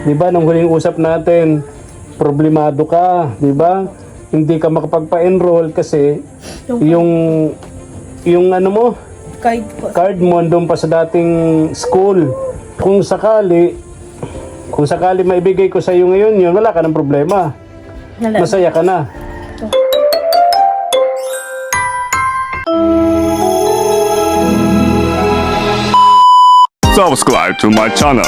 Di ba, nung huling usap natin, problemado ka, di ba? Hindi ka makapagpa-enroll kasi yung ano mo, Card po. card mo doon pa sa dating school. Kung sakali maibigay ko sa iyo ngayon yun, wala ka ng problema. Masaya ka na. Subscribe to my channel.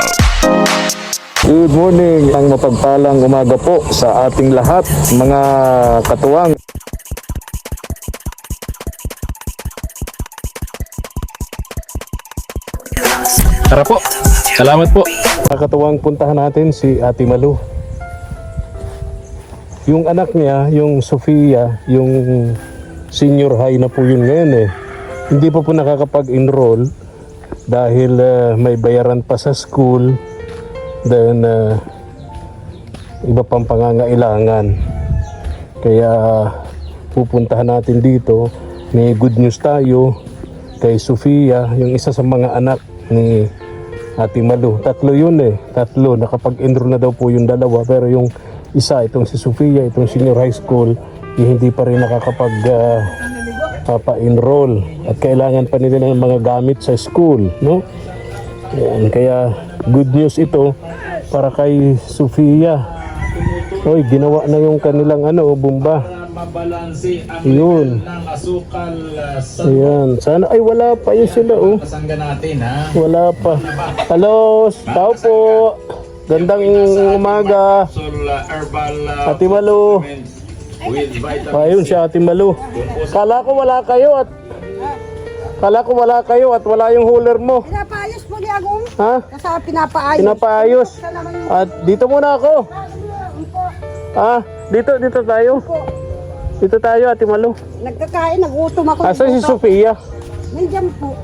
Good morning, ang mapagpalang umaga po sa ating lahat, mga katuwang. Tara po. Salamat po. Mga katuwang, puntahan natin si Ate Malu. Yung anak niya, yung Sofia, yung senior high na po yun ngayon eh. Hindi pa po nakakapag-enroll dahil may bayaran pa sa school. Then iba pang pangangailangan. Kaya pupuntahan natin dito. May good news tayo kay Sofia, yung isa sa mga anak ni Ate Malu. Tatlo yun eh. Tatlo. Nakapag-enroll na daw po yung dalawa. Pero yung isa, itong si Sofia, itong senior high school, hindi pa rin nakakapag-enroll. At kailangan pa nila ng mga gamit sa school, no? Yan, kaya good news ito para kay Sofia. Oy, ginawa na yung kanilang bumba. Mabalansi ang Yun. level ng asukal sa Ayan, sana ay wala pa yun sila kasangga natin, ha? Wala pa. Hello, tao po. Gandang umaga. Herbal Ate Malu. with vitamin Ayun si Ate Malu. Kala ko wala kayo at wala yung hooler mo. Pinapaayos po ni Agong. Ha? Kasi pinapaayos. Pinapaayos. At dito muna ako. Ha? Dito tayo. Dito tayo, Ate Malu. Nagkakain, nagutom ako. Asan si Sofia? Nandiyan po.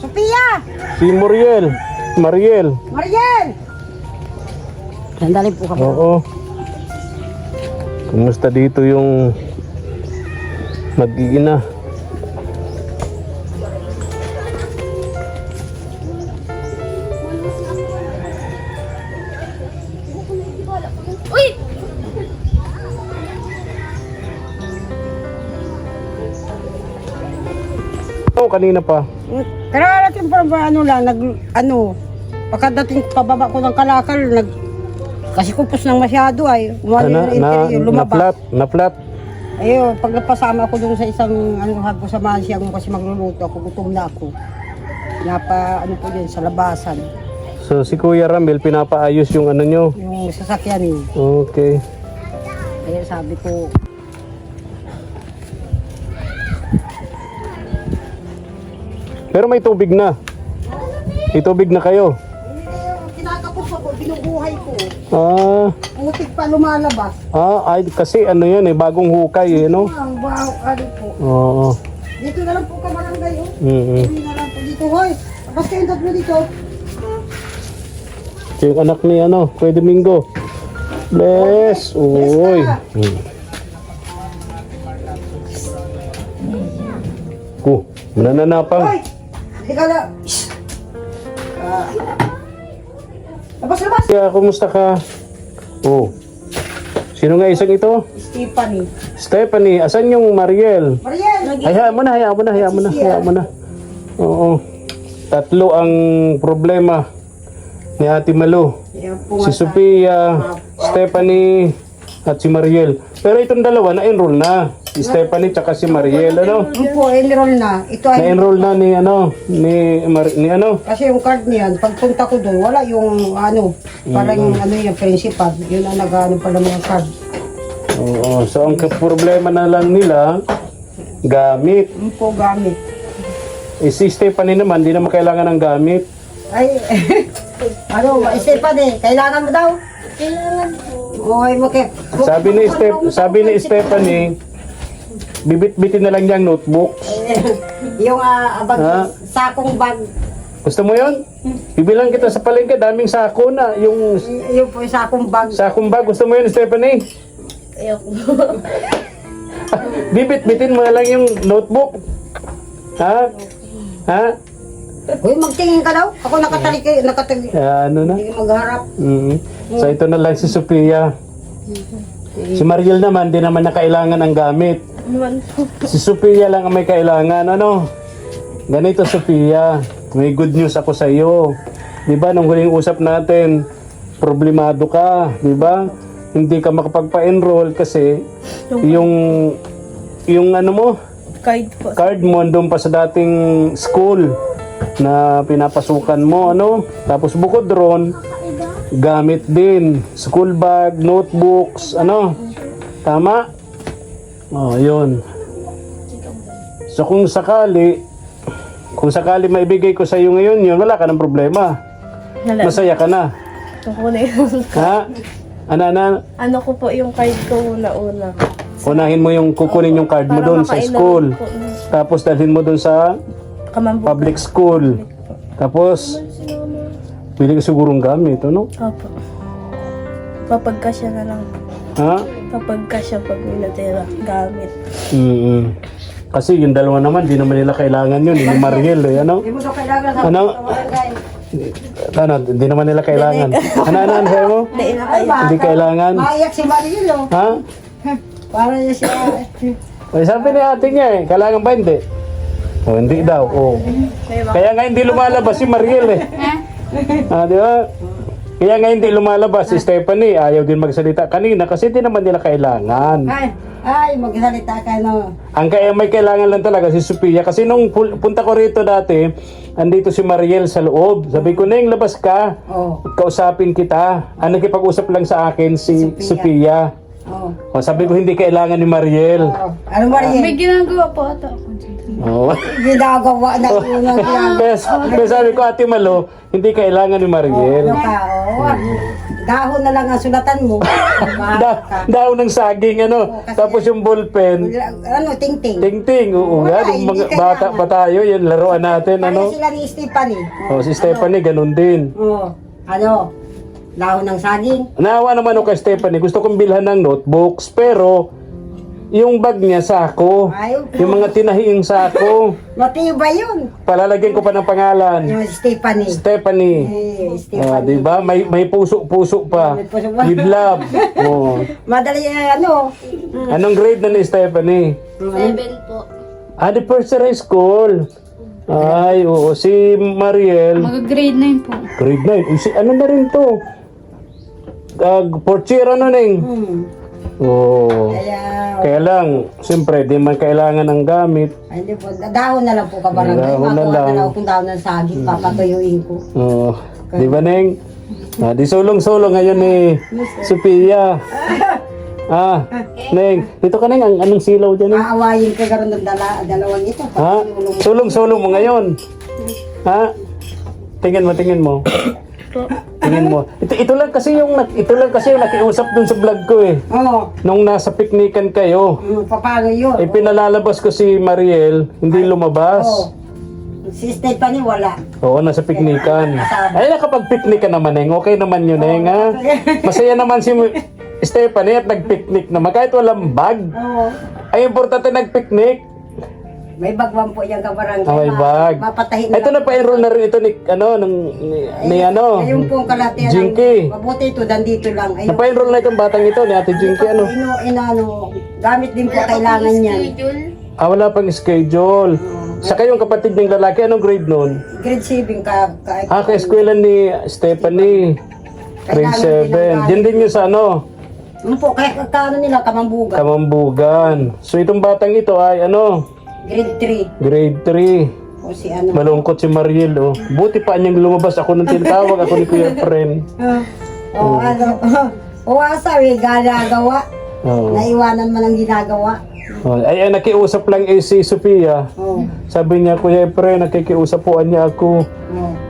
Sophia! Si Mariel. Mariel! Sandali po kami. Oo. Kumusta dito yung mag-iina? Kanina pa. Kararating pa ba pagkadating pababa ko ng kalakal, kasi kumpos ng masyado ay, umali na interior, lumabas. Na-flat. Ayun, pagpasama ako dun sa isang hago sa mansi ako kasi magluluto ako, gutom na ako. Po yun, sa labasan. So si Kuya Ramel pinapaayos yung nyo? Yung sasakyan eh. Okay. Kaya sabi ko, Pero may tubig na. May tubig na kayo. kinakapos ako, binubuhay ko. Ah, Putik pa lumalabas. ay kasi yan bagong hukay no? Ang wow, po. Oo. Dito na lang po ka barangay, oh. Mm-hmm. Dito na lang po dito, hoy. Tapos kayong tatlo dito. Yung anak ni Kuya Domingo. Bless. Uy. Nananapang. Hoy! Ika na. Labas! Kaya kumusta ka? Oh. Sino nga isang ito? Stephanie. Asan yung Mariel? Mariel! Hayaan mo na. Oo. Tatlo ang problema ni Ate Malu. Si Sophia, Stephanie, at si Mariel. Pero itong dalawa na-enroll na. Si Stephanie tsaka si Mariel, Yung po, enroll na. Ito ay, Na-enroll na ni kasi yung card niyan, pagpunta ko doon, wala yung parang yung principal. Yun ang pala mga card. Oo. So ang problema na lang nila, gamit. Yung po gamit. Si Stephanie naman, di naman kailangan ng gamit. Ay, Stephanie, kailangan mo daw? Kailangan po. Okay, Sabi ni Stephanie, bibit-bitin na lang niyang notebook. yung bag, Ha? sakong bag. Gusto mo yun? Bibilang kita sa palengke, daming sako na. Yung Yung po yung sakong bag. sakong bag, gusto mo yun, Stephanie? Ayoko. Bibit-bitin mo na lang yung notebook. Ha? Uy, magtingin ka daw. Ako nakatali, Ano na? hindi magharap. So ito na lang si Sophia. Si Mariel naman, di naman na kailangan ng gamit. Si Sophia lang ang may kailangan. Ano? Ganito Sophia, may good news ako sa iyo. 'Di ba nung huling usap natin, problemado ka, 'di ba? Hindi ka makapagpa-enroll kasi yung ano mo, card mo doon pa sa dating school na pinapasukan mo, ano? Tapos bukod ron, gamit din, school bag, notebooks, ano? Tama? Oh, yun. So kung sakali maibigay ko sa iyo ngayon yun, wala ka ng problema. Masaya ka na. Ako na yun. Ha? Ano ko po yung card ko una-una. Unahin mo yung kukunin yung card mo Para doon sa makailan school. po. Tapos dalhin mo doon sa Kamambugan. public school. Tapos pili ka sigurong gamit, ano? Opo. Papagkasya na lang. Ha? Papagkasya pag may natira gamit. Kasi yung dalawa naman, di naman nila kailangan yun. Yung Mariel, eh, ano? Hindi mo daw kailangan sa Ano? barangay. Ano? Di naman nila kailangan. Ano sabi mo? Hindi na Ay, kayo. baka. Hindi kailangan. Maiyak si Mariel, oh. Ha? Para niya siya. Ay, sabi ni ate niya eh, kailangan ba hindi? O, hindi daw. O. Kaya nga hindi lumalabas si Mariel eh. Di ba? Kaya nga hindi lumalabas si Stephanie. Ayaw din magsalita kanina kasi di naman nila kailangan. Ay, magsalita ka, no. Ang kaya may kailangan lang talaga si Sophia. Kasi nung punta ko rito dati, andito si Mariel sa loob. Sabi ko, Neng, labas ka. Oh. Kausapin kita. Nakipag-usap lang sa akin si Sophia. Oh. O, sabi ko, hindi kailangan ni Mariel. Oh. Ano, Mariel? May ginagawa po ata ako. Oo. Ginagawa na unang ginagawa. Kaya sabi ko, Ate Malo, hindi kailangan ni Mariel. Ano ka, oh. Dahon na lang ang sulatan mo. Daw ng saging, ano. kasi- Tapos yung ballpen. Ano, ting-ting. Ting-ting, oo. Wala, Yan, yung hindi mga bata pa tayo, yan, laruan natin, Kaya ano. sila ni Stephanie. O, si Stephanie, ganun din. Oh, ano, dahon ng saging. Naawa naman ako kay Stephanie. Gusto kong bilhan ng notebooks, pero yung bag niya, sako. Ayaw po. Yung mga tinahing sako. Matibay yun. Palalagyan ko pa ng pangalan. Yung Stephanie. Stephanie. Stephanie. Di ba? May puso-puso pa. May puso pa. With love. Oh. Madali, ano. Anong grade na ni Stephanie? 7 po. The first year high school. Ay, oo. Si Mariel, Mag-grade 9 po. grade 9. Ano na rin to? Fourth year, ano Neng? Oo. Kaya lang, siyempre, di man kailangan ng gamit. Ay, hindi po. Dahon na lang po ka barangay. Dahon na Makuha lang. na lang akong dahon ng saging. Papatuyuin ko. Oo. Di ba, Neng? Di sulong-sulong ngayon ni Sophia. Neng, dito ka Neng, anong silaw dyan Neng? Aawayin ko garon ng dalawang ito. Ha? Sulong-sulong mo ngayon. Ha? Tingin mo. Tingin mo. Ito lang kasi yung nakiusap dun sa vlog ko eh. Oo. Nung nasa piknikan kayo, Paano yun? pinalalabas ko si Mariel, hindi lumabas. Oo. Si Stephanie wala. Oo, nasa piknikan. Ay, nakapag-picnic ka naman, Neng. Okay naman yun, Neng, ha? Masaya naman si Stephanie at nag-picnic naman. Kahit walang bag. Oo. Ay, importante nag-picnic. May bagwan po yung kabarangay. May bag. Mapatahin Ito na pa-enroll na rin ito ni ano? Ayun po ang kalatian. Jinky. Mabuti ito, dandito lang. Ayun. Napa-enroll na itong batang ito ni Ate Jinky, ano? Gamit din po kailangan niyan. Wala pang schedule. Saka yung kapatid ng lalaki, anong grade noon? Grade 7 ka. Ka-eskwela ni Stephanie. Grade 7. Diyan din yung sa ano? Ano po, kaya kano nila, kamambuga. Kamambugan. So itong batang ito ay ano? Grade 3. Grade 3. O si ano. Malungkot si Mariel, oh. Buti pa niyang lumabas. Ako nang tinatawag, ako ni Kuya Fren. O ano. O sabi, ginagawa. Oh. Naiwanan man ang ginagawa. Oh. Ay, nakiusap lang si Sophia. O. Sabi niya, Kuya Fren, nakikiusap po niya ako.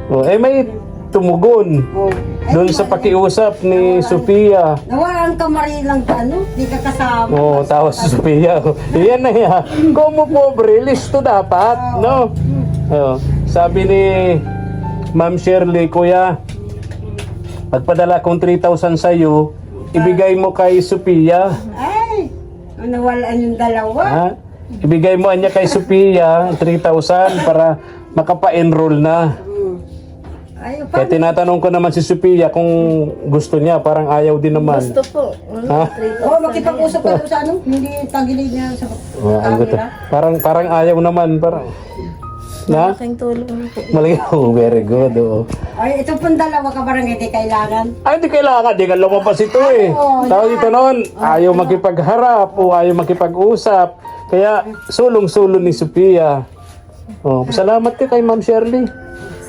O. May tumugon. O. Doon sa pakiusap ni Sophia. Nawalan ka lang ka, ano? Di ka kasama. Oo, tawa si Sophia. Yan na yan. Como pobre, listo dapat, no? Sabi ni Ma'am Shirley, Kuya, pagpadala kong 3,000 sa'yo, ibigay mo kay Sophia. Ay! Nawalan yung dalawa. Ha? Ibigay mo niya kay Sophia 3,000 para makapa-enroll na. Ay, Kaya tinatanong ko naman si Sophia kung gusto niya, parang ayaw din naman. Gusto po. Ha? Oo, makipag-usap ka doon sa ano, hindi tagilid niya sa Ang gusto. camera. Parang ayaw naman, parang. Na? Malaking tulong po. Malaki. Oh, very good. Oh. Ay, ito pong dalawa ka barangay, di kailangan. Ay, di kailangan. Di ka lumabas ito eh. Tawag dito noon, ayaw makipagharap o ayaw makipag-usap. Kaya sulong-sulong ni Sophia. Oh, salamat ka kay Ma'am Shirley.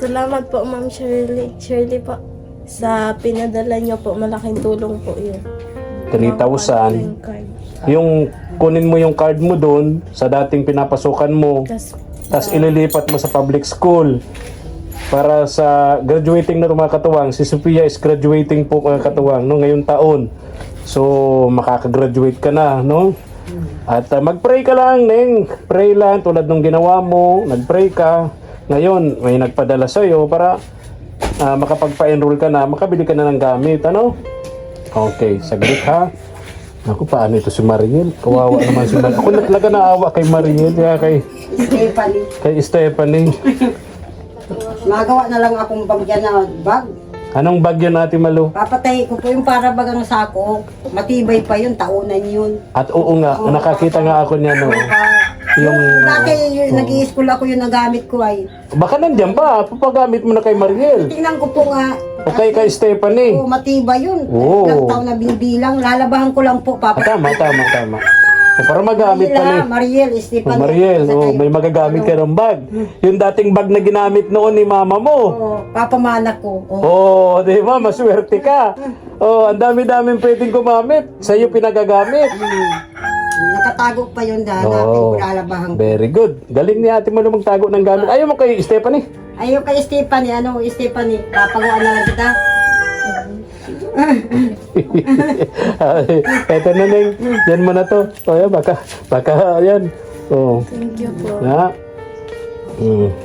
Salamat po, Ma'am Shirley. Shirley po. Sa pinadala niyo po, malaking tulong po yun. 3,000. Yung card. Yung kunin mo yung card mo doon sa dating pinapasukan mo. Tas, Tapos ililipat mo sa public school. Para sa graduating na mga katuwang, si Sophia is graduating po mga katuwang no, ngayong taon. So, makakagraduate ka na, no? At mag-pray ka lang, Neng. Pray lang tulad nung ginawa mo. Nag-pray ka. Ngayon, may nagpadala sa'yo para makapagpa-enroll ka na, makabili ka na ng gamit, ano? Okay, saglit ha. Ako, paano ito si Mariel? Kawawa naman si Mariel. Ako na talaga naawa kay Mariel, Stephanie, kay Stephanie. magawa na lang akong bagyan na bag. Anong bagyo natin, Malo? Papatay ko po yung para bagang sako. Matibay pa yun, taunan yun. At oo nga, nakakita nga ako niya, no? Yung, Dati nag-i-school ako yung nagamit ko ay. baka nandiyan pa, papagamit mo na kay Mariel. Tingnan ko po nga. O kay Stephanie. Oo, matibay yun. Oo. Ilang taon na binibilang. Lalabahan ko lang po, Ah, Papa. tama. O, para magamit pa ni. Mariel, Oh, Stephanie. Mariel, oh, may magagamit ka ng bag. Yung dating bag na ginamit noon ni mama mo. Oo, papamana ko. Oo. Oh, di ba? Maswerte ka. Oh, ang dami-daming pwedeng gumamit. Sa'yo pinagagamit. Nakatago pa yun dahil Oh, lalabahan ko. very good. Galing ni ate mo na magtago ng gamit. Ayaw mo kay Stephanie. Ayaw kay Stephanie, Stephanie, papagawa na lang kita. Eto na, Neng. Yan mo na to. O, yan, baka, yan. Oh. thank you po. Na.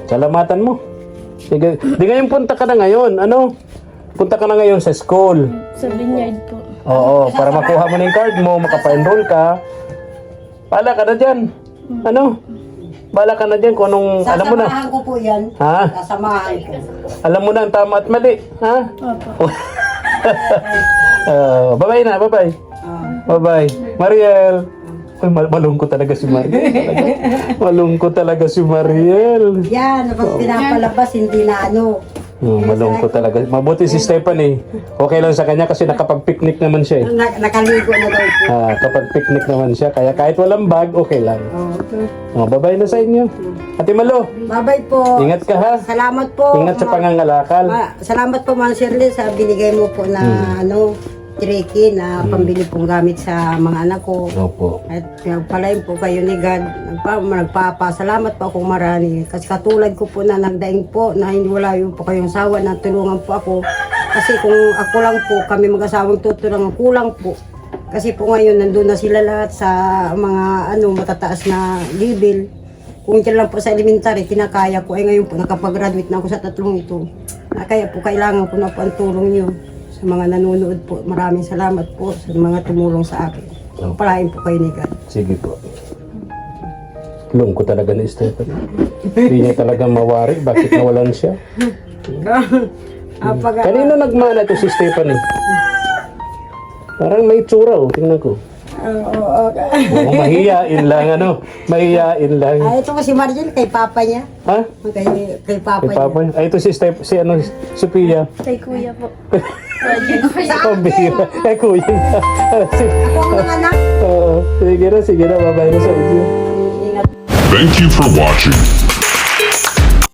Salamatan mo. Sige. Di ngayon punta ka na ngayon. Ano? Punta ka na ngayon sa school. Sa vineyard po. Oo, para makuha mo na yung card mo, makapa-enroll ka. Bala ka na dyan. Ano? Bala ka na dyan kung anong, alam mo na. Sasamahan ko po yan. Ha? Sasamahan ko. Alam mo na ang tama at mali. Ha? Opo. Bye-bye na, bye-bye. Bye-bye. Mariel. Ay, malungkot talaga si Mariel. Malungkot talaga si Mariel. Yan, kapag pinapalabas, hindi na ano. Malungkot talaga. Mabuti si Stephanie. Okay lang sa kanya kasi nakapag-picnic naman siya eh. Nakaligo na daw po. Kapag picnic naman siya. Kaya kahit walang bag, okay lang. Oh. Bye-bye na sa inyo. Ate Malo, Bye-bye po. ingat ka ha. Salamat po. Ingat sa pangangalakal. Salamat po, Ma'am Shirley, sa binigay mo po na triki na pambili pong gamit sa mga anak ko. Opo. At palain po kayo ni God. Nagpapasalamat po akong marami. Kasi katulad ko po na nagdaing po na hindi wala yung po kayong sawa na tulungan po ako. Kasi kung ako lang po, kami mag-asawang tutulungan, kulang po. Kasi po ngayon, nandun na sila lahat sa mga matataas na level. Kung dyan lang po sa elementary, kinakaya ko. Ay ngayon po, nakapag-graduate na ako sa tatlong ito. Kaya po, kailangan ko na po ang tulong niyo. Sa mga nanonood po, maraming salamat po sa mga tumulong sa akin. Palain po kayo ni God. Sige po. Lungkot talaga ni Stephanie. Hindi niya talaga mawari. Bakit nawalan siya? Kanino nagmana ito si Stephanie? Parang may tsura oh. Tingnan ko. Oo, mahiyain lang mahiyain lang. Ito ko si Marjel, kay Papa niya. Ha? Kay Papa Kay niya. Papa? Ito si Sophia. Kay kuya po. Pambira. Kay kuya. Ako ang anak. Oo. Sige na. Babay na sa inyo. Ingat. Thank you for watching.